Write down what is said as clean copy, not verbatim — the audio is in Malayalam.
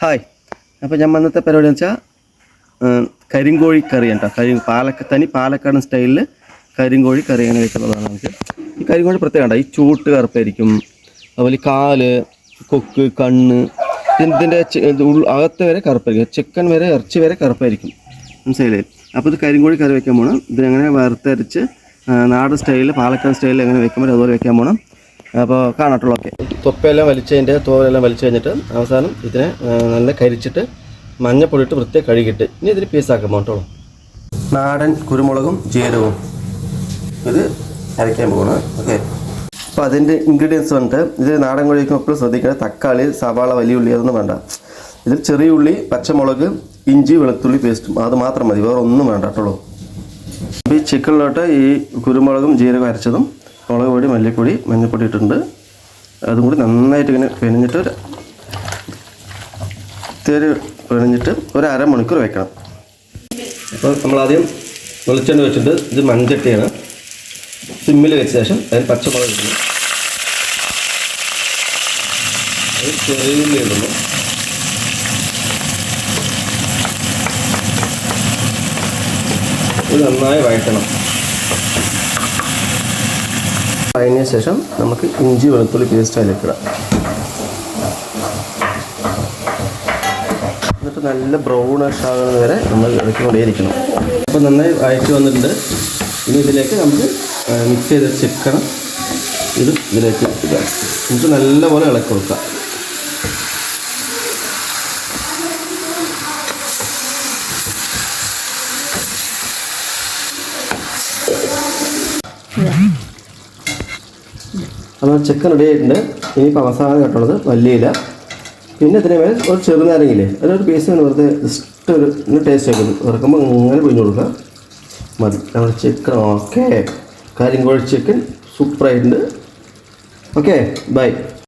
ഹായ്, അപ്പോൾ ഞാൻ ഇന്നത്തെ പരിപാടി എന്ന് വെച്ചാൽ കരിങ്കോഴി കറിയാണ് കേട്ടോ. തനി പാലക്കാടൻ സ്റ്റൈലിൽ കരിങ്കോഴി കറി അങ്ങനെ വെക്കുന്നതാണ് നമുക്ക്. ഈ കരിങ്കോഴി പ്രത്യേകം ഈ ചൂട്ട് കറുപ്പായിരിക്കും, അതുപോലെ കാല്, കൊക്ക്, കണ്ണ്, ഇതിൻ്റെ അകത്ത് വരെ കറുപ്പായിരിക്കും, ചിക്കൻ വരെ, ഇറച്ചി വരെ കറുപ്പായിരിക്കും, മനസ്സിലായില്ലേ? അപ്പോൾ ഇത് കരിങ്കോഴി കറി വെക്കാൻ പോകണം. ഇതിനെങ്ങനെ വറുത്തരച്ച് നാടൻ സ്റ്റൈലിൽ പാലക്കാട് സ്റ്റൈലിൽ എങ്ങനെ വെക്കുമ്പോൾ അതുപോലെ വെക്കാൻ പോകണം. അപ്പോൾ കാണാട്ടുള്ളൂ. ഓക്കെ, തൊപ്പയെല്ലാം വലിച്ചതിൻ്റെ തോലെല്ലാം വലിച്ചു കഴിഞ്ഞിട്ട് അവസാനം ഇതിനെ നല്ല കരിച്ചിട്ട് മഞ്ഞപ്പൊടി ഇട്ട് വൃത്തിയായി കഴുകിയിട്ട് ഇനി ഇതിന് പീസാക്കാൻ പോകട്ടോ. നാടൻ കുരുമുളകും ജീരകവും ഇത് അരയ്ക്കാൻ പോകണം. ഓക്കെ, അപ്പോൾ അതിൻ്റെ ഇൻഗ്രീഡിയൻസ് വന്നിട്ട് ഇത് നാടൻ കോഴിക്കും എപ്പോഴും ശ്രദ്ധിക്കണം. തക്കാളി, സവാള, വലിയ ഉള്ളി അതൊന്നും വേണ്ട. ഇതിൽ ചെറിയ ഉള്ളി, പച്ചമുളക്, ഇഞ്ചി, വെളുത്തുള്ളി പേസ്റ്റും അത് മാത്രം മതി, വേറെ ഒന്നും വേണ്ട കേട്ടോ. അപ്പോൾ ഈ ചിക്കനിലോട്ട് ഈ കുരുമുളകും ജീരകം അരച്ചതും മുളക് പൊടി, മല്ലിപ്പൊടി, മഞ്ഞൾപ്പൊടി ഇട്ടിട്ടുണ്ട്. അതും കൂടി നന്നായിട്ട് ഇങ്ങനെ പിഴിഞ്ഞിട്ട് ഒരു അരമണിക്കൂർ വെക്കണം. അപ്പോൾ നമ്മളാദ്യം വെളിച്ചെണ്ണ വെച്ചിട്ട് ഇത് മൺചട്ടിയാണ്. സിമ്മിൽ വെച്ച ശേഷം അതിന് പച്ചമുളക് ഇടുന്നു, അത് ചെറിയ ഉള്ളി ഇടുന്നു, ഇത് നന്നായി വഴറ്റണം. അതിന് ശേഷം നമുക്ക് ഇഞ്ചി വെളുത്തുള്ളി പേസ്റ്റ് അതിലേക്ക് ഇടാം. എന്നിട്ട് നല്ല ബ്രൗണിഷ് ആകുന്നത് വരെ നമ്മൾ ഇളക്കിക്കൊണ്ടേയിരിക്കണം. അപ്പോൾ നന്നായി വഴറ്റി വന്നിട്ടുണ്ട്. ഇനി ഇതിലേക്ക് നമുക്ക് മിക്സ് ചെയ്ത ചിക്കൻ ഇതിലേക്ക് ഇടാം. നമുക്ക് നല്ലപോലെ ഇളക്കി കൊടുക്കാം. അപ്പോൾ ചിക്കൻ റെഡി ആയിട്ടുണ്ട്. ഇനിയിപ്പോൾ അവസാനം കേട്ടുള്ളത് മല്ലിയില, പിന്നെ ഇതിന് മേലെ ഒരു ചെറുനാരങ്ങില്ലേ അതിലൊരു പീസ് വെറുതെ ജസ്റ്റ് ഒരു ടേസ്റ്റ് ആക്കുന്നു. ഇറക്കുമ്പോൾ ഇങ്ങനെ പിഴിഞ്ഞ് കൊടുക്കുക മതി. നമ്മുടെ ചിക്കൻ ഓക്കെ, കരിങ്കോഴി ചിക്കൻ സൂപ്പറായിട്ടുണ്ട്. Okay, by.